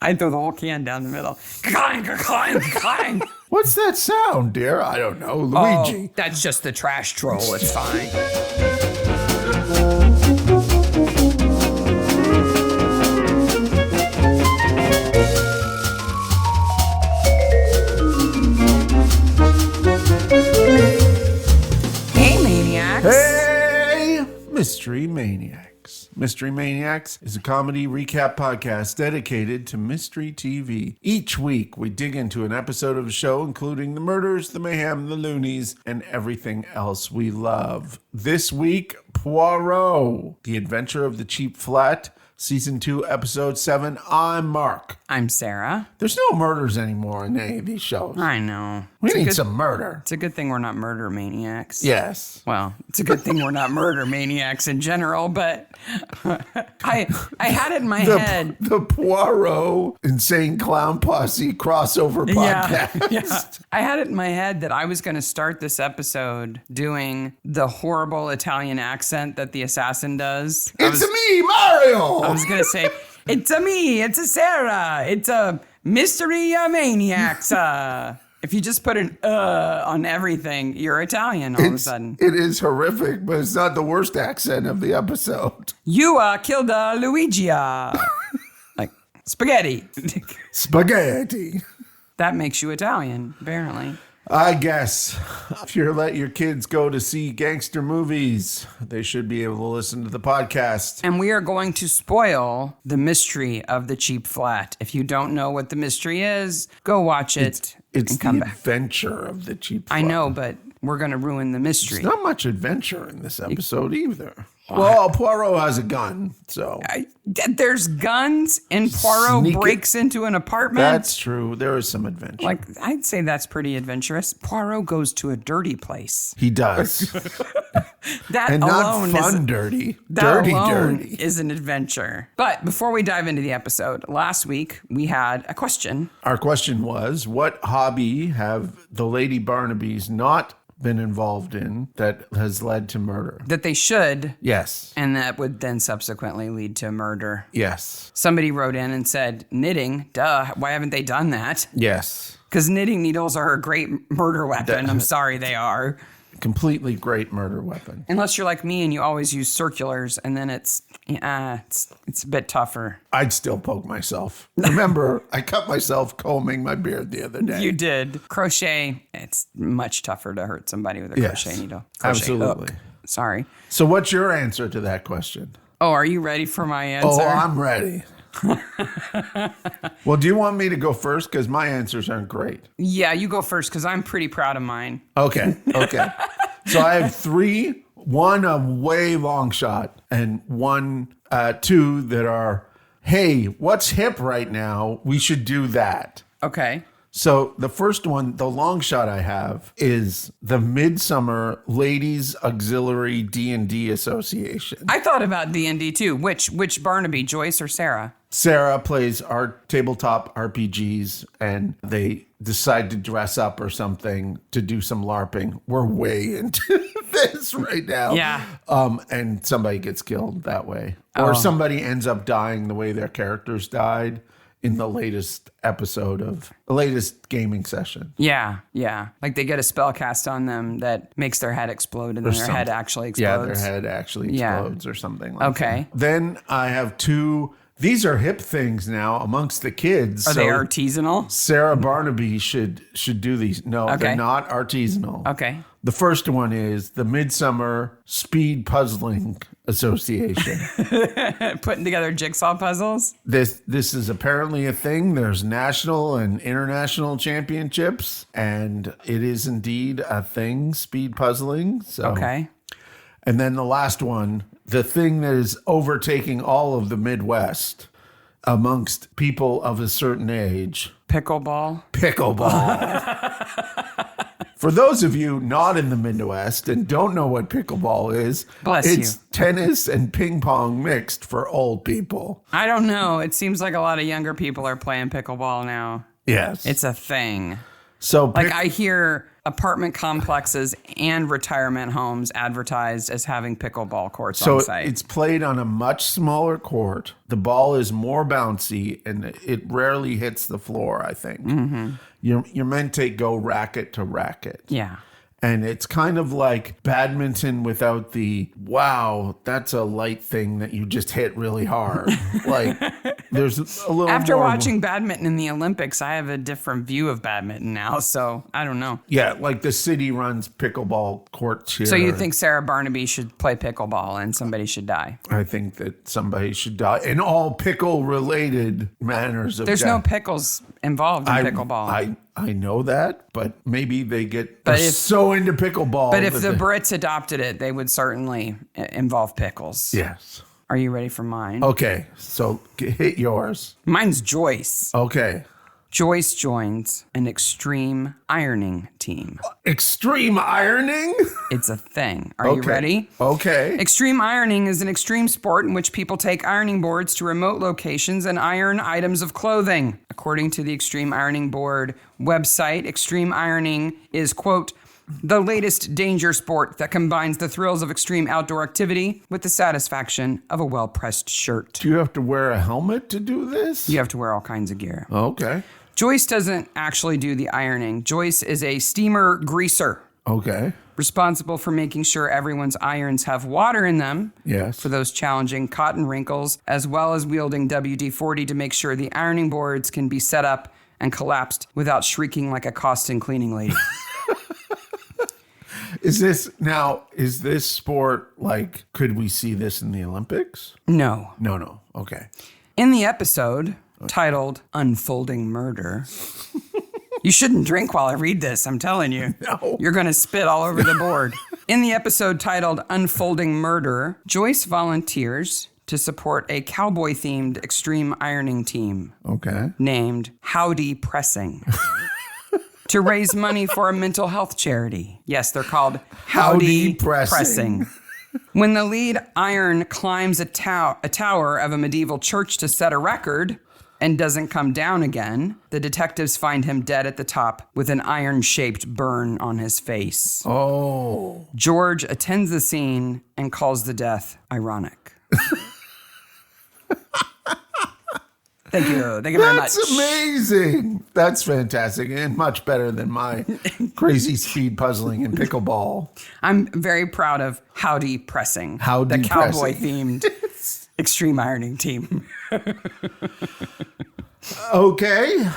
I'd throw the whole can down the middle. Clang, clang, clang. What's that sound, dear? I don't know. Luigi. Oh, that's just the trash troll. It's fine. Hey, Maniacs. Hey, Mystery Maniacs. Mystery Maniacs is a comedy recap podcast dedicated to mystery TV. Each week, we dig into an episode of a show, including the murders, the mayhem, the loonies, and everything else we love. This week, Poirot, The Adventure of the Cheap Flat, Season 2, Episode 7. I'm Mark. I'm Sarah. There's no murders anymore in any of these shows. I know. We need some murder. It's a good thing we're not murder maniacs. Yes. Well, it's a good thing we're not murder maniacs in general, but I had it in my head. The Poirot Insane Clown Posse crossover podcast. Yeah. I had it in my head that I was going to start this episode doing the horrible Italian accent that the assassin does. It's me, Mario! I was going to say, it's a me, it's a Sarah, it's a Mystery Maniacs. If you just put an on everything, you're Italian all of a sudden. It is horrific, but it's not the worst accent of the episode. You killed Luigi. Like spaghetti. Spaghetti. That makes you Italian, apparently. I guess if you let your kids go to see gangster movies, they should be able to listen to the podcast. And we are going to spoil the mystery of the cheap flat. If you don't know what the mystery is, go watch it It's and come the back. adventure of the cheap flat. I know, but we're going to ruin the mystery. There's not much adventure in this episode either. Well, Poirot has a gun, so. There's guns and Poirot breaks into an apartment. That's true. There is some adventure. Like, I'd say that's pretty adventurous. Poirot goes to a dirty place. He does. That And alone not fun is dirty. that Dirty, alone dirty. is an adventure. But before we dive into the episode, last week we had a question. Our question was, what hobby have the Lady Barnabys not been involved in that has led to murder? That they should, Yes. and that would then subsequently lead to murder. Yes. Somebody wrote in and said, knitting, duh, why haven't they done that? Yes. Because knitting needles are a great murder weapon. I'm sorry they are. Completely great murder weapon. Unless you're like me and you always use circulars, and then it's a bit tougher. I'd still poke myself. Remember, I cut myself combing my beard the other day. You did. Crochet, it's much tougher to hurt somebody with a crochet needle. Crochet absolutely. hook. Sorry. So what's your answer to that question? Oh, are you ready for my answer? Oh, I'm ready. Well, do you want me to go first? Because my answers aren't great. Yeah, you go first because I'm pretty proud of mine. Okay. So I have three, one a way long shot and two that are, hey, what's hip right now? We should do that. Okay. So the first one, the long shot I have is the Midsummer Ladies Auxiliary D&D Association. I thought about D&D too. Which Barnaby, Joyce or Sarah? Sarah plays our tabletop RPGs and they decide to dress up or something to do some LARPing. We're way into this right now. Yeah. And somebody gets killed that way. Or somebody ends up dying the way their characters died in the latest episode of the latest gaming session. Yeah. Like they get a spell cast on them that makes their head explode and then their head actually explodes. Yeah, their head actually explodes or something like that. Then I have two. These are hip things now amongst the kids. Are they artisanal? Sarah Barnaby should do these. No, they're not artisanal. Okay. The first one is the Midsummer Speed Puzzling Association. Putting together jigsaw puzzles? This is apparently a thing. There's national and international championships, and it is indeed a thing, speed puzzling. So. Okay. And then the last one, the thing that is overtaking all of the Midwest amongst people of a certain age. Pickleball. For those of you not in the Midwest and don't know what pickleball is, it's tennis and ping pong mixed for old people. I don't know. It seems like a lot of younger people are playing pickleball now. Yes. It's a thing. So like I hear apartment complexes and retirement homes advertised as having pickleball courts So on site. it's played on a much smaller court. The ball is more bouncy, and it rarely hits the floor, I think. Mm-hmm. You're meant to go racket to racket. Yeah. And it's kind of like badminton without the, wow, that's a light thing that you just hit really hard. Like, there's a little After more. watching badminton in the Olympics, I have a different view of badminton now, so I don't know. Yeah, like the city runs pickleball courts here. So you think Sarah Barnaby should play pickleball and somebody should die? I think that somebody should die in all pickle-related manners of There's death. no pickles involved in pickleball. I know that, but maybe they get But so into pickleball. But if the Brits adopted it, they would certainly involve pickles. Yes. Are you ready for mine? Okay, so hit yours. Mine's Joyce. Okay. Joyce joins an extreme ironing team. Extreme ironing? It's a thing. Are you ready? Okay. Extreme ironing is an extreme sport in which people take ironing boards to remote locations and iron items of clothing. According to the Extreme Ironing Board website, extreme ironing is, quote, the latest danger sport that combines the thrills of extreme outdoor activity with the satisfaction of a well-pressed shirt. Do you have to wear a helmet to do this? You have to wear all kinds of gear. Okay. Joyce doesn't actually do the ironing. Joyce is a steamer greaser, Okay. responsible for making sure everyone's irons have water in them. Yes. For those challenging cotton wrinkles, as well as wielding WD-40 to make sure the ironing boards can be set up and collapsed without shrieking like a Costin cleaning lady. Is this sport, like, could we see this in the Olympics? No. No. Okay. In the episode titled Unfolding Murder, you shouldn't drink while I read this, I'm telling you. No. You're going to spit all over the board. In the episode titled Unfolding Murder, Joyce volunteers to support a cowboy-themed extreme ironing team Okay. named Howdy Pressing to raise money for a mental health charity. Yes, they're called Howdy Pressing. When the lead iron climbs a tower of a medieval church to set a record and doesn't come down again, the detectives find him dead at the top with an iron-shaped burn on his face. Oh. George attends the scene and calls the death ironic. Thank you very much. That's amazing. That's fantastic and much better than my crazy speed puzzling and pickleball. I'm very proud of Howdy Pressing, Howdy the cowboy-themed extreme ironing team. Okay.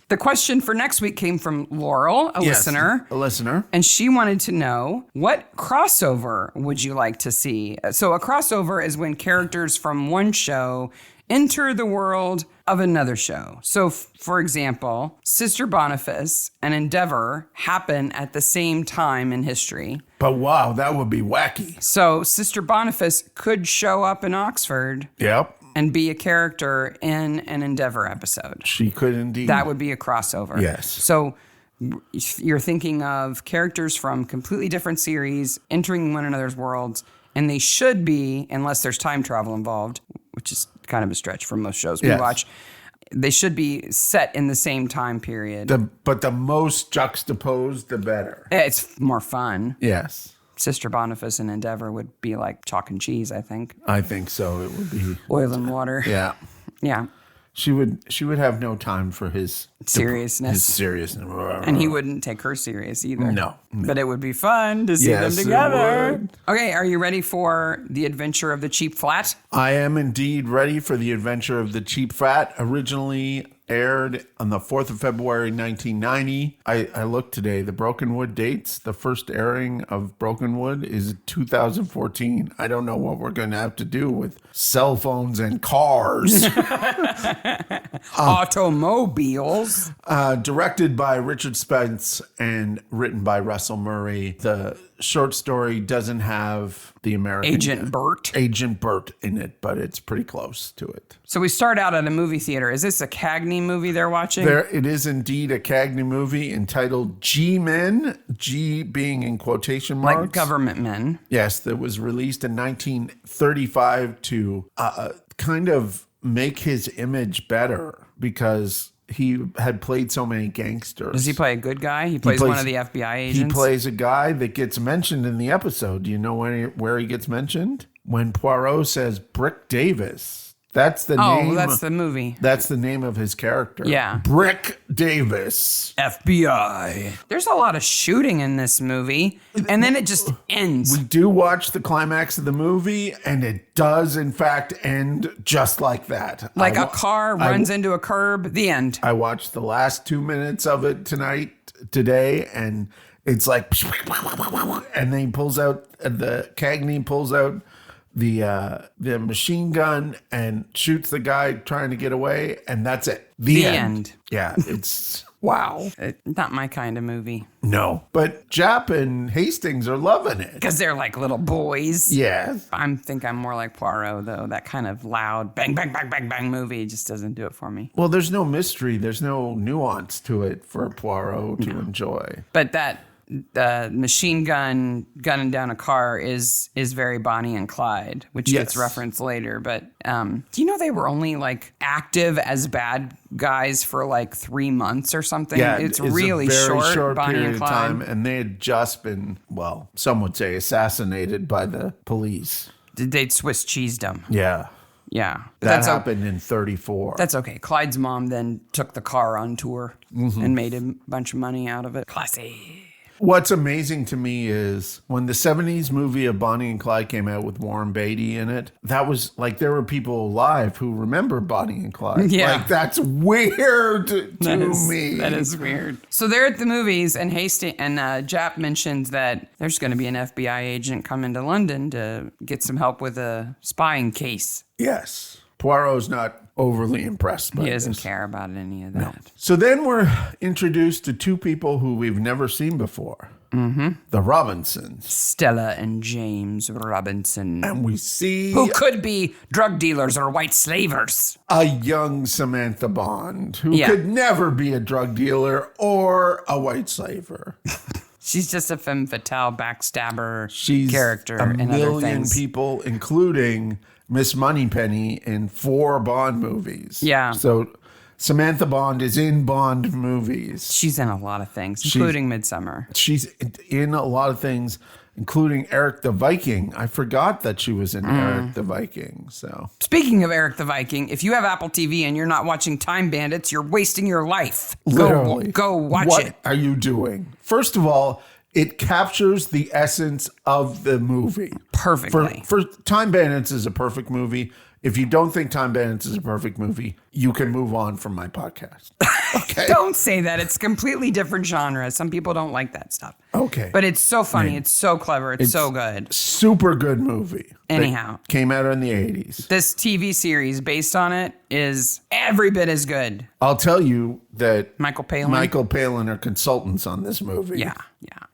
The question for next week came from Laurel, a listener. A listener. And she wanted to know, what crossover would you like to see? So a crossover is when characters from one show enter the world of another show. So, for example, Sister Boniface and Endeavor happen at the same time in history. But wow, that would be wacky. So Sister Boniface could show up in Oxford Yep. and be a character in an Endeavor episode. She could indeed. That would be a crossover. Yes. So you're thinking of characters from completely different series entering one another's worlds, and they should be, unless there's time travel involved, which is kind of a stretch for most shows we watch, they should be set in the same time period. But the most juxtaposed, the better. It's more fun. Yes. Sister Boniface and Endeavor would be like chalk and cheese, I think. I think so. It would be. Oil and water. Yeah. Yeah. She would have no time for his Seriousness. His seriousness. And he wouldn't take her serious either. No. But it would be fun to see them Yes, it together. would. Okay, are you ready for The Adventure of the Cheap Flat? I am indeed ready for The Adventure of the Cheap Fat. Originally aired on the 4th of February, 1990. I looked today. The Brokenwood dates. The first airing of Brokenwood is 2014. I don't know what we're going to have to do with cell phones and cars. Automobiles. Directed by Richard Spence and written by Russell Murray. The short story doesn't have the American Agent Burt in it, but it's pretty close to it. So we start out at a movie theater. Is this a Cagney movie they're watching? It is indeed a Cagney movie entitled G-Men, G being in quotation marks. Like government men. Yes, that was released in 1935 to kind of make his image better because he had played so many gangsters. Does he play a good guy? He plays one of the FBI agents? He plays a guy that gets mentioned in the episode. Do you know where he gets mentioned? When Poirot says Brick Davis. That's the name. Oh, that's the movie. That's the name of his character. Yeah. Brick Davis. FBI. There's a lot of shooting in this movie, and then it just ends. We do watch the climax of the movie, and it does, in fact, end just like that. Like a car runs into a curb, the end. I watched the last 2 minutes of it today, and it's like, and then he pulls out, Cagney pulls out the machine gun and shoots the guy trying to get away, and that's it. The end. Yeah, it's wow. Not my kind of movie. No, but Jap and Hastings are loving it because they're like little boys. Yeah, I'm more like Poirot though. That kind of loud bang bang bang bang bang movie just doesn't do it for me. Well, there's no mystery, there's no nuance to it for Poirot to enjoy. But that machine gunning down a car is very Bonnie and Clyde, which gets referenced later. But do you know they were only like active as bad guys for like 3 months or something? Yeah, it's a really very short Bonnie period and Clyde. of time, and they had just been, well, some would say assassinated by the police. They'd Swiss cheesed them. Yeah. Yeah. But That happened in 1934. That's okay. Clyde's mom then took the car on tour and made a bunch of money out of it. Classy. What's amazing to me is when the 70s movie of Bonnie and Clyde came out with Warren Beatty in it, that was like there were people alive who remember Bonnie and Clyde. Yeah. Like that's weird to me. That is weird. So they're at the movies and Jap mentions that there's going to be an FBI agent coming to London to get some help with a spying case. Yes. Poirot's not overly impressed by He doesn't this. care about any of that. No. So then we're introduced to two people who we've never seen before. Mm-hmm. The Robinsons. Stella and James Robinson. And we see who could be drug dealers or white slavers. A young Samantha Bond who could never be a drug dealer or a white slaver. She's just a femme fatale backstabber She's character a and other million things. people, including Miss Moneypenny in 4 Bond movies. Yeah. So Samantha Bond is in Bond movies. She's in a lot of things, including Midsummer. She's in a lot of things, including Eric the Viking. I forgot that she was in Eric the Viking. So speaking of Eric the Viking, if you have Apple TV and you're not watching Time Bandits, you're wasting your life. Literally. Go watch what it. What are you doing? First of all, it captures the essence of the movie. Perfectly. For Time Bandits is a perfect movie. If you don't think Time Bandits is a perfect movie, you can move on from my podcast. Okay. Don't say that. It's completely different genre. Some people don't like that stuff. Okay. But it's so funny. It's so clever. It's so good. Super good movie. Anyhow. Came out in the 80s. This TV series based on it is every bit as good. I'll tell you that Michael Palin are consultants on this movie. Yeah.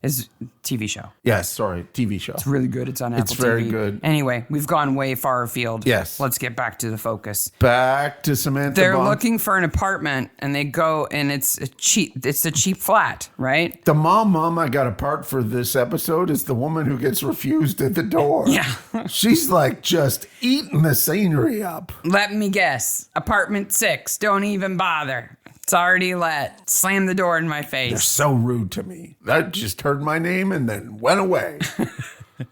It's a TV show. Yes, sorry, TV show. It's really good. It's on Apple TV. It's very good. Anyway, we've gone way far afield. Yes. Let's get back to the focus. Back to Samantha They're Bond. looking for an apartment and they go and it's a cheap flat, right? The mom I got apart for this episode is the woman who gets refused at the door. Yeah. She's like just eating the scenery up. Let me guess. Apartment 6. Don't even bother. It's already let. Slam the door in my face. They're so rude to me. That just heard my name and then went away.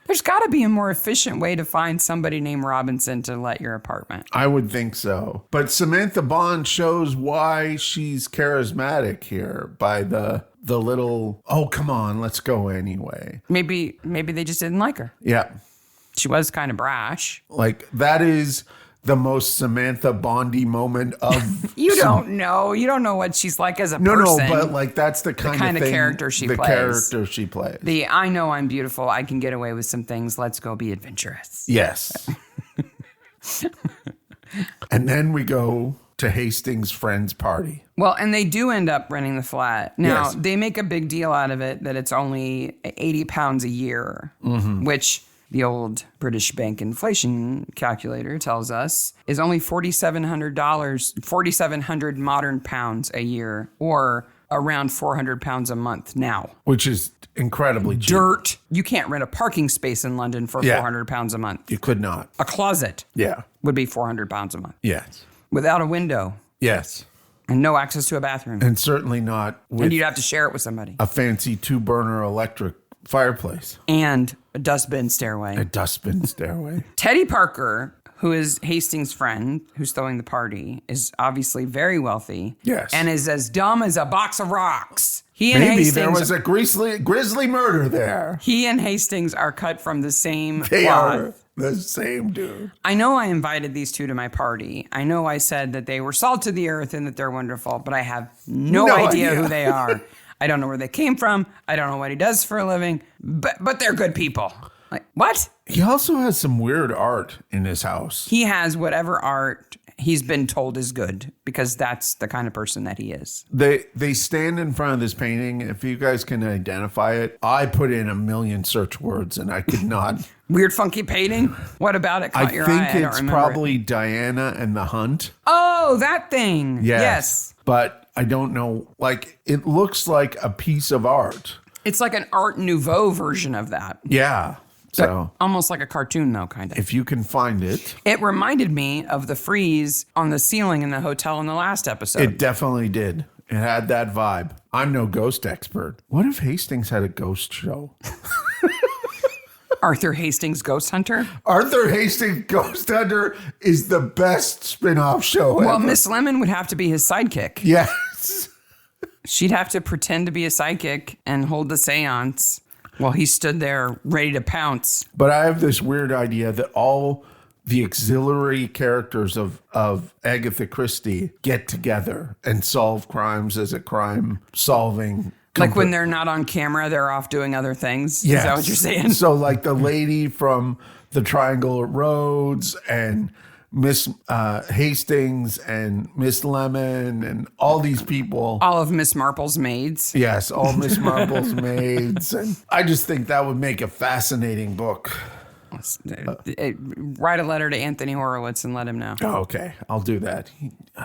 There's got to be a more efficient way to find somebody named Robinson to let your apartment. I would think so. But Samantha Bond shows why she's charismatic here by the little, oh, come on, let's go anyway. Maybe they just didn't like her. Yeah. She was kind of brash. Like, that is the most Samantha Bondy moment of... You don't know. You don't know what she's like as a person. No, but like that's the kind of character she plays. The character she plays. I know I'm beautiful. I can get away with some things. Let's go be adventurous. Yes. And then we go to Hastings' friend's party. Well, and they do end up renting the flat. Now, Yes. they make a big deal out of it that it's only 80 pounds a year, which the old British bank inflation calculator tells us is only $4,700, 4,700 modern pounds a year, or around 400 pounds a month now. Which is incredibly cheap. Dirt. You can't rent a parking space in London for 400 pounds a month. You could not. A closet Yeah. would be 400 pounds a month. Yes. Without a window. Yes. And no access to a bathroom. And certainly not with And you'd have to share it with somebody. a fancy 2-burner electric fireplace. And a dustbin stairway. A dustbin stairway. Teddy Parker, who is Hastings' friend, who's throwing the party, is obviously very wealthy. Yes. And is as dumb as a box of rocks. He and Maybe Hastings, there was a grisly murder there. He and Hastings are cut from the same They cloth. are the same dude. I know I invited these two to my party. I know I said that they were salt of the earth and that they're wonderful, but I have no idea who they are. I don't know where they came from. I don't know what he does for a living, but they're good people. Like, what? He also has some weird art in his house. He has whatever art he's been told is good because that's the kind of person that he is. They stand in front of this painting. If you guys can identify it, I put in a million search words and I could not. Weird, funky painting? What about it caught your eye? I think it's probably Diana and the Hunt. Oh, that thing. Yes. But I don't know. Like, it looks like a piece of art. It's like an Art Nouveau version of that. Yeah. So almost like a cartoon, though, kind of. If you can find it. It reminded me of the frieze on the ceiling in the hotel in the last episode. It definitely did. It had that vibe. I'm no ghost expert. What if Hastings had a ghost show? Arthur Hastings Ghost Hunter? Arthur Hastings Ghost Hunter is the best spin-off show ever. Well, Miss Lemon would have to be his sidekick. Yes. She'd have to pretend to be a sidekick and hold the seance while he stood there ready to pounce. But I have this weird idea that all the auxiliary characters of Agatha Christie get together and solve crimes as a crime-solving Like when they're not on camera, they're off doing other things? Yes. Is that what you're saying? So like the lady from the Triangle of Rhodes and Miss Hastings and Miss Lemon and all these people. All of Miss Marple's maids. Yes, all Miss Marple's maids. And I just think that would make a fascinating book. Write a letter to Anthony Horowitz and let him know. Oh, okay, I'll do that.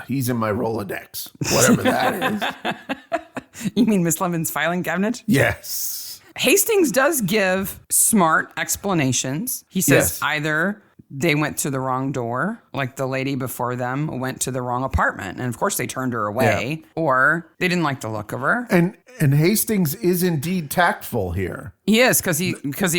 He's in my Rolodex, whatever that is. You mean Miss Lemon's filing cabinet? Yes. Hastings does give smart explanations. He says Yes. either they went to the wrong door, like the lady before them went to the wrong apartment, and of course they turned her away, or they didn't like the look of her. And Hastings is indeed tactful here. He is, because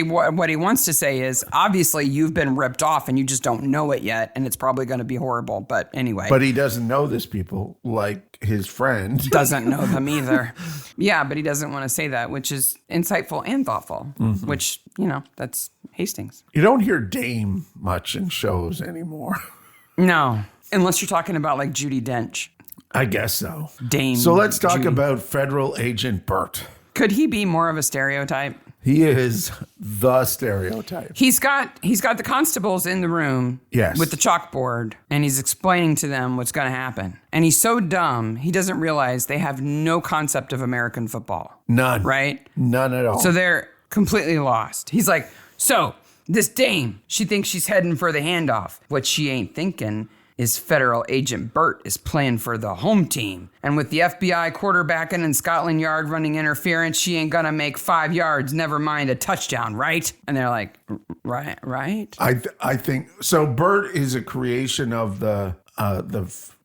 what he wants to say is, obviously you've been ripped off and you just don't know it yet, and it's probably going to be horrible. But anyway. But he doesn't know this people like his friend. Doesn't know them either. Yeah, but he doesn't want to say that, which is insightful and thoughtful, which, that's Hastings. You don't hear Dame much in shows anymore. No, unless you're talking about like Judi Dench. I guess so. Dame. So let's talk Judy. about Federal Agent Burt. Could he be more of a stereotype? He is the stereotype. He's got the constables in the room Yes. with the chalkboard, and he's explaining to them what's going to happen. And he's so dumb, he doesn't realize they have no concept of American football. None. Right? None at all. So they're completely lost. He's like, so this dame, she thinks she's heading for the handoff. What she ain't thinking is Federal Agent Burt is playing for the home team. And with the FBI quarterbacking and Scotland Yard running interference, she ain't gonna make 5 yards, never mind a touchdown, right? And they're like, right? I think so. Burt is a creation of the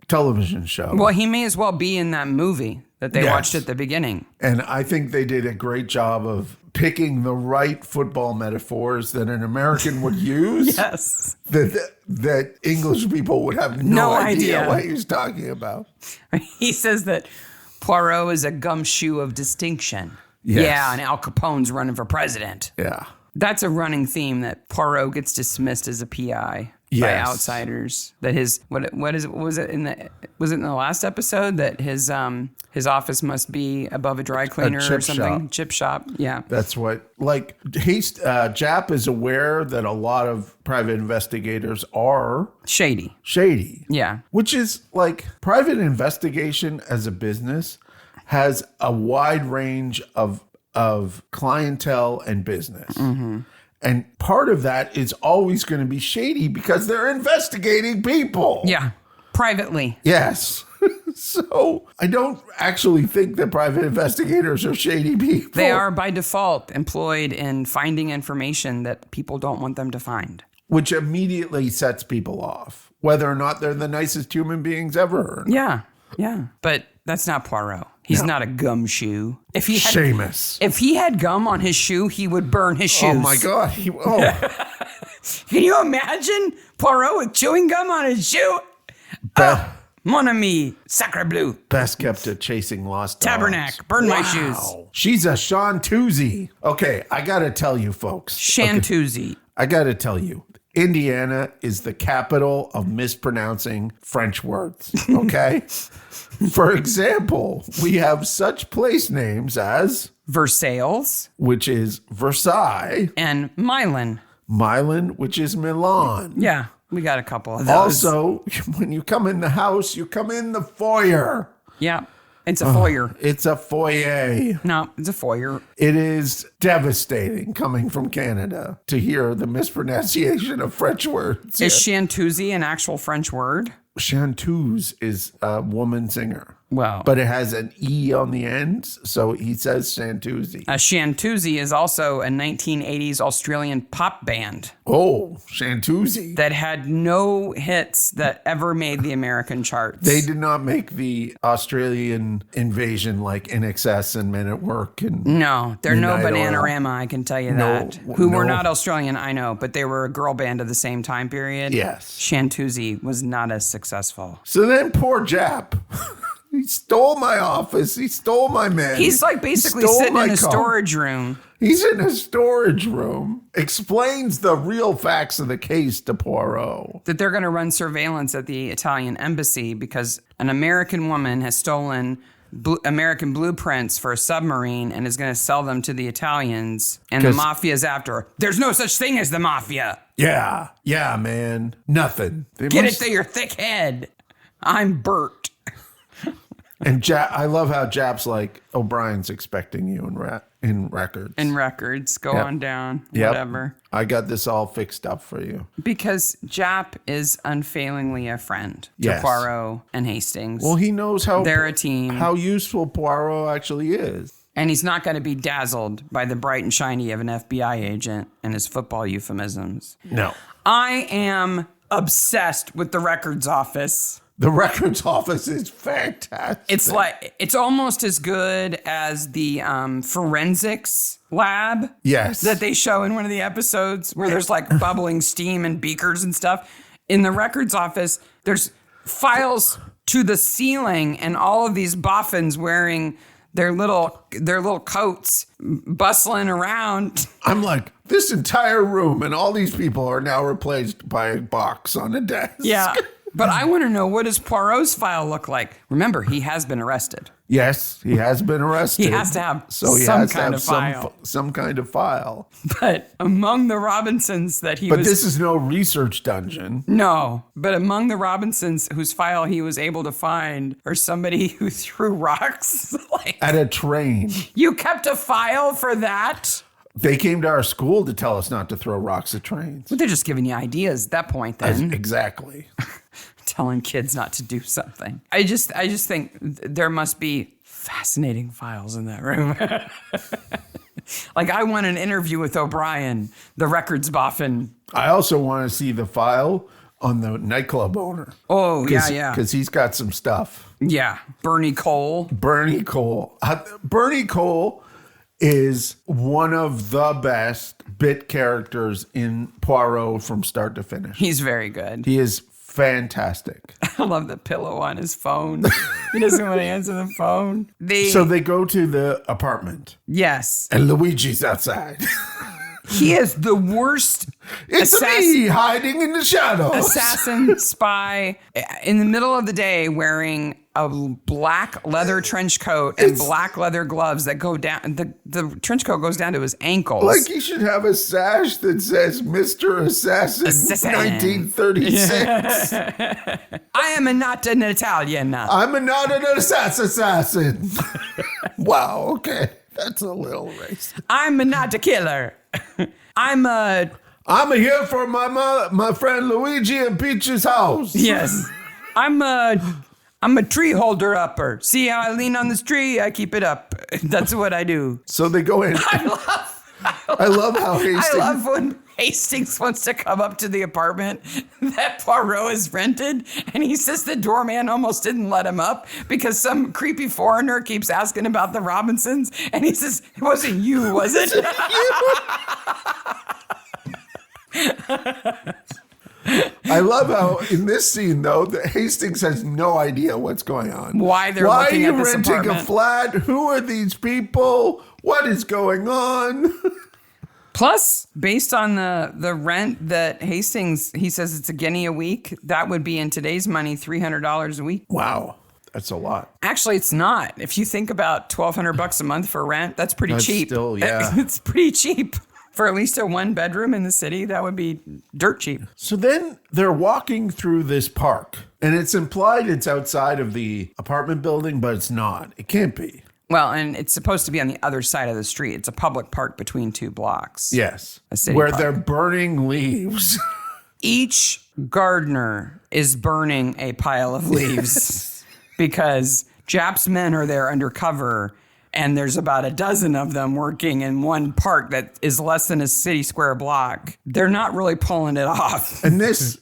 television show. Well, he may as well be in that movie that they Yes. watched at the beginning. And I think they did a great job of picking the right football metaphors that an American would use. Yes. That English people would have no idea what he was talking about. He says that Poirot is a gumshoe of distinction. Yes. Yeah, and Al Capone's running for president. Yeah. That's a running theme that Poirot gets dismissed as a PI by Yes. outsiders. That his was it in the last episode that his office must be above a dry cleaner or chip something? shop. Chip shop. Yeah. That's what, like, Jap is aware that a lot of private investigators are Shady. shady. Yeah. Which is, like, private investigation as a business has a wide range of clientele and business. And part of that is always going to be shady because they're investigating people. Yeah. Privately. Yes. So I don't actually think that private investigators are shady people. They are by default employed in finding information that people don't want them to find. Which immediately sets people off, whether or not they're the nicest human beings ever. Yeah. Yeah, but that's not Poirot. He's not a gumshoe. Seamus. If he had gum on his shoe, he would burn his shoes. Oh my God. Can you imagine Poirot with chewing gum on his shoe? Mon ami, sacre bleu. Best kept at chasing lost dogs. Tabernacle, burn my shoes. She's a Chantuzy. Okay, I got to tell you, folks. Chantuzy. I got to tell you. Indiana is the capital of mispronouncing French words, okay? For example, we have such place names as Versailles, which is Versailles, and Milan. Milan, which is Milan. Yeah, we got a couple of those. Also, when you come in the house, you come in the foyer. Yeah, it's a foyer. It's a foyer. No, it's a foyer. It is devastating coming from Canada to hear the mispronunciation of French words. Is Chantuzy an actual French word? Chanteuse is a woman singer. Well, but it has an E on the end, so he says Chantuzy. A Chantuzy is also a 1980s Australian pop band. Oh, Chantuzy. That had no hits that ever made the American charts. They did not make the Australian invasion like In Excess and Men at Work. And no, they're no Midnight Bananarama, Oil. I can tell you that. Who were not Australian, I know, but they were a girl band of the same time period. Yes. Chantuzy was not as successful. So then poor Jap. He stole my office. He stole my men. He's like basically sitting in a storage room. He's in a storage room. Explains the real facts of the case to Poirot. That they're going to run surveillance at the Italian embassy because an American woman has stolen American blueprints for a submarine and is going to sell them to the Italians. And the mafia's after her. There's no such thing as the mafia. Yeah, man. Nothing. Get it to your thick head. I'm Bert. And I love how Jap's like, O'Brien's expecting you in records. In records. Go on down. Whatever. I got this all fixed up for you. Because Jap is unfailingly a friend to Poirot and Hastings. Well, he knows how they're a team. How useful Poirot actually is. And he's not going to be dazzled by the bright and shiny of an FBI agent and his football euphemisms. No. I am obsessed with the records office. The records office is fantastic. It's almost as good as the forensics lab. Yes. That they show in one of the episodes where there's like bubbling steam and beakers and stuff. In the records office, there's files to the ceiling and all of these boffins wearing their little coats bustling around. I'm like, this entire room and all these people are now replaced by a box on a desk. Yeah. But I want to know, what does Poirot's file look like? Remember, he has been arrested. Yes, he has been arrested. He has to have some kind of file. Some kind of file. But among the Robinsons that he But this is no research dungeon. No, but among the Robinsons whose file he was able to find are somebody who threw rocks. At a train. You kept a file for that? They came to our school to tell us not to throw rocks at trains. But they're just giving you ideas at that point then. Exactly. Telling kids not to do something. I just think there must be fascinating files in that room. Like, I want an interview with O'Brien, the records boffin. I also want to see the file on the nightclub owner. Oh, yeah. Because he's got some stuff. Yeah. Bernie Cole. Bernie Cole is one of the best bit characters in Poirot from start to finish. He's very good. He is fantastic. I love the pillow on his phone. He doesn't want to answer the phone. So they go to the apartment. Yes. And Luigi's outside. He is the worst. It's me hiding in the shadows. Assassin spy in the middle of the day wearing a black leather trench coat and black leather gloves that go down. The trench coat goes down to his ankles. Like he should have a sash that says Mr. Assassin. 1936. I am not an Italian. I'm not an assassin. Wow, okay. That's a little racist. I'm not a killer. I'm here for my friend Luigi and Peach's house. Yes. I'm a tree holder upper. See how I lean on this tree? I keep it up. That's what I do. So they go in. I love how Hastings. I love Hastings wants to come up to the apartment that Poirot has rented, and he says the doorman almost didn't let him up because some creepy foreigner keeps asking about the Robinsons, and he says, it wasn't you, was it? I love how in this scene, though, that Hastings has no idea what's going on. Why they're looking at this apartment. Why are you renting a flat? Who are these people? What is going on? Plus, based on the rent that Hastings, he says it's a guinea a week, that would be in today's money $300 a week. Wow. That's a lot. Actually, it's not. If you think about $1,200 a month for rent, that's pretty cheap. Still, yeah. It's pretty cheap. For at least a 1-bedroom in the city, that would be dirt cheap. So then they're walking through this park, and it's implied it's outside of the apartment building, but it's not. It can't be. Well, and it's supposed to be on the other side of the street. It's a public park between 2 blocks. Yes. A city where park. They're burning leaves. Each gardener is burning a pile of leaves because Jap's men are there undercover. And there's about a dozen of them working in one park that is less than a city square block. They're not really pulling it off. And this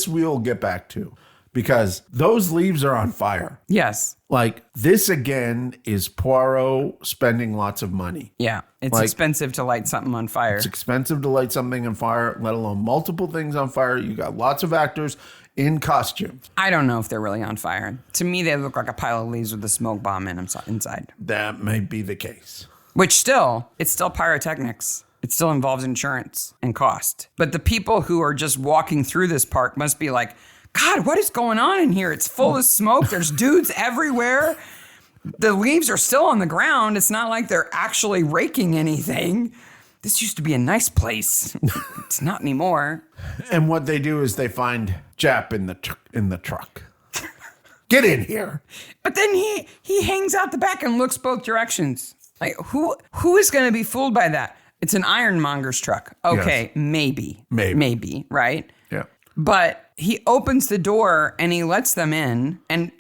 we'll get back to because those leaves are on fire. Yes. Like this again is Poirot spending lots of money. Yeah. It's expensive to light something on fire. It's expensive to light something on fire, let alone multiple things on fire. You got lots of actors in costume. I don't know if they're really on fire. To me, they look like a pile of leaves with a smoke bomb in them inside. That may be the case. Which it's still pyrotechnics. It still involves insurance and cost. But the people who are just walking through this park must be like, God, what is going on in here? It's full of smoke. There's dudes everywhere. The leaves are still on the ground. It's not like they're actually raking anything. This used to be a nice place. It's not anymore. And what they do is they find Jap in the truck. Get in here. But then he hangs out the back and looks both directions. Like who is going to be fooled by that? It's an ironmonger's truck. Okay, yes. Maybe, right? Yeah. But he opens the door and he lets them in, and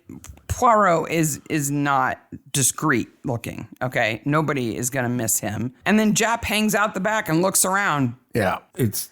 Poirot is not discreet looking, okay? Nobody is going to miss him. And then Jap hangs out the back and looks around. Yeah, it's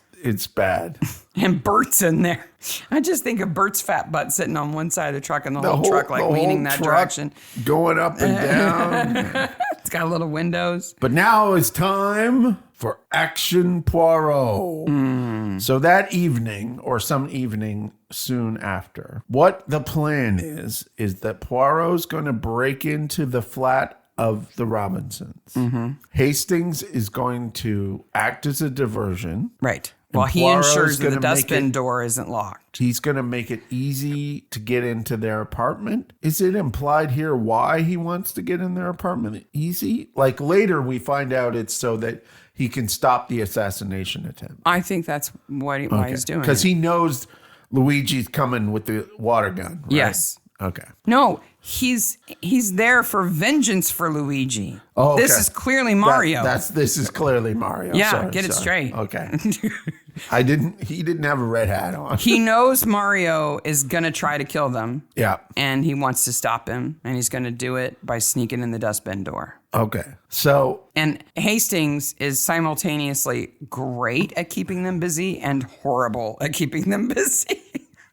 bad. And Bert's in there. I just think of Bert's fat butt sitting on one side of the truck and the whole truck like leaning that direction. Going up and down. It's got little windows. But now it's time for Action Poirot. So that evening, or some evening soon after, what the plan is that Poirot's going to break into the flat of the Robinsons. Mm-hmm. Hastings is going to act as a diversion. Right. Well, he ensures that the dustbin door isn't locked. He's going to make it easy to get into their apartment. Is it implied here why he wants to get in their apartment easy? Like later we find out it's so that he can stop the assassination attempt. I think that's why he's doing it. Because he knows Luigi's coming with the water gun, right? Yes. Okay. No, he's there for vengeance for Luigi. Oh, okay. This is clearly Mario. This is clearly Mario. Yeah, sorry, get it straight. Okay. He didn't have a red hat on. He knows Mario is going to try to kill them. Yeah. And he wants to stop him, and he's going to do it by sneaking in the dustbin door. Okay. So. And Hastings is simultaneously great at keeping them busy and horrible at keeping them busy.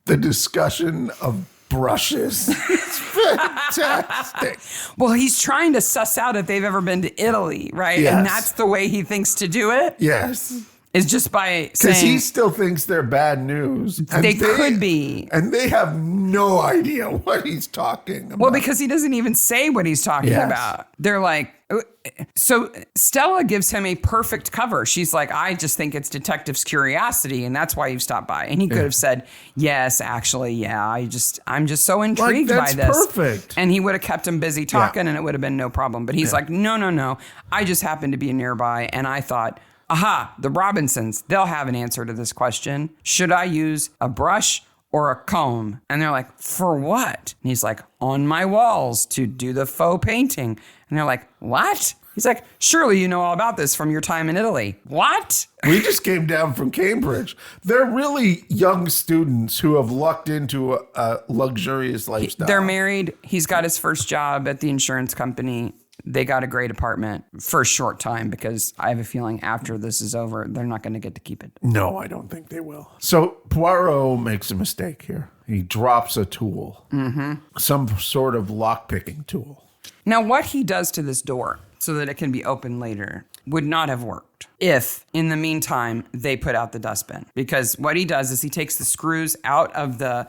The discussion of brushes. It's fantastic. Well, he's trying to suss out if they've ever been to Italy, right? Yes. And that's the way he thinks to do it. Yes. Is just by saying... Because he still thinks they're bad news. They could be. And they have no idea what he's talking about. Well, because he doesn't even say what he's talking about. They're like... So Stella gives him a perfect cover. She's like, I just think it's detective's curiosity, and that's why you've stopped by. And he could have said, yes, actually, yeah, I'm just so intrigued by this. That's perfect. And he would have kept him busy talking, and it would have been no problem. But he's like, no. I just happened to be nearby, and I thought, aha, the Robinsons, they'll have an answer to this question. Should I use a brush or a comb? And they're like, for what? And he's like, on my walls to do the faux painting. And they're like, what? He's like, surely you know all about this from your time in Italy. What? We just came down from Cambridge. They're really young students who have lucked into a luxurious lifestyle. They're married. He's got his first job at the insurance company. they got a great apartment for a short time because I have a feeling after this is over, they're not going to get to keep it. No, I don't think they will. So Poirot makes a mistake here. He drops a tool, some sort of lock-picking tool. Now, what he does to this door so that it can be opened later would not have worked if, in the meantime, they put out the dustbin. Because what he does is he takes the screws out of the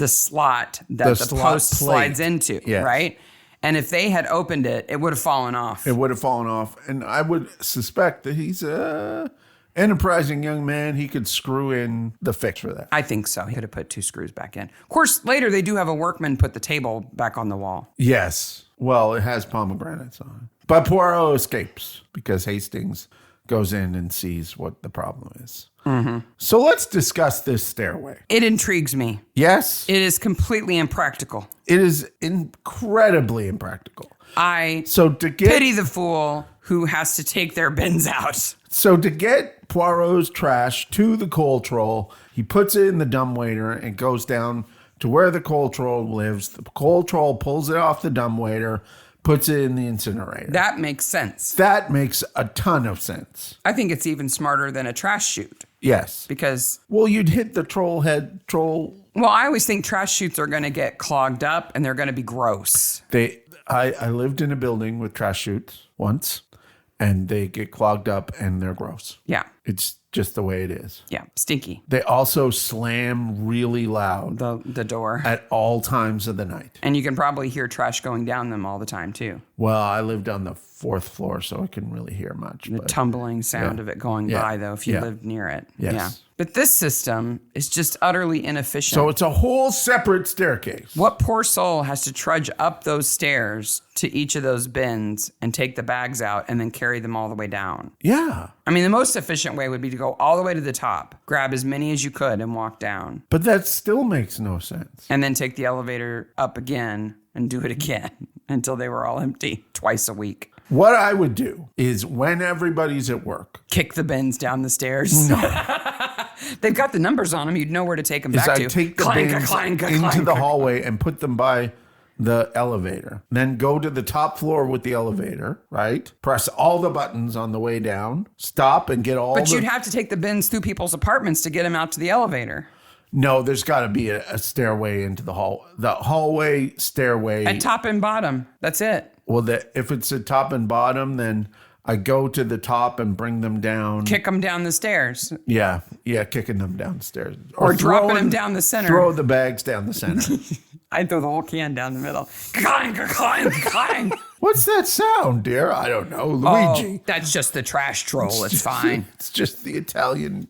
slot that the post slides into, right? And if they had opened it, it would have fallen off. It would have fallen off. And I would suspect that he's a enterprising young man. He could screw in the fix for that. I think so. He could have put 2 screws back in. Of course, later they do have a workman put the table back on the wall. Yes. Well, it has pomegranates on it. But Poirot escapes because Hastings goes in and sees what the problem is. So let's discuss this stairway. It intrigues me. Yes? It is completely impractical. It is incredibly impractical. I pity the fool who has to take their bins out. So to get Poirot's trash to the coal troll, he puts it in the dumbwaiter and goes down to where the coal troll lives. The coal troll pulls it off the dumbwaiter, puts it in the incinerator. That makes sense. That makes a ton of sense. I think it's even smarter than a trash chute. Yes. Because... Well, you'd hit the troll. Well, I always think trash chutes are going to get clogged up and they're going to be gross. I lived in a building with trash chutes once, and they get clogged up and they're gross. Yeah. It's just the way it is. Yeah, stinky. They also slam really loud. The door. At all times of the night. And you can probably hear trash going down them all the time, too. Well, I lived on the 4th floor, so I couldn't really hear much. The tumbling sound of it going by, though, if you lived near it. Yes. Yeah. But this system is just utterly inefficient. So it's a whole separate staircase. What poor soul has to trudge up those stairs to each of those bins and take the bags out and then carry them all the way down? Yeah. I mean, the most efficient way would be to go all the way to the top, grab as many as you could and walk down. But that still makes no sense. And then take the elevator up again and do it again until they were all empty twice a week. What I would do is when everybody's at work, kick the bins down the stairs. They've got the numbers on them. You'd know where to take them back to. I take the bins into the hallway and put them by the elevator. Then go to the top floor with the elevator, right? Press all the buttons on the way down. Stop and get all But you'd have to take the bins through people's apartments to get them out to the elevator. No, there's got to be a stairway into the hall. The hallway stairway. At top and bottom. That's it. Well, if it's at top and bottom, then I go to the top and bring them down. Kick them down the stairs. Yeah, kicking them downstairs. Or dropping them down the center. Throw the bags down the center. I'd throw the whole can down the middle. Clang, clang, clang. What's that sound, dear? I don't know. Luigi. Oh, that's just the trash troll. It's fine. It's just the Italian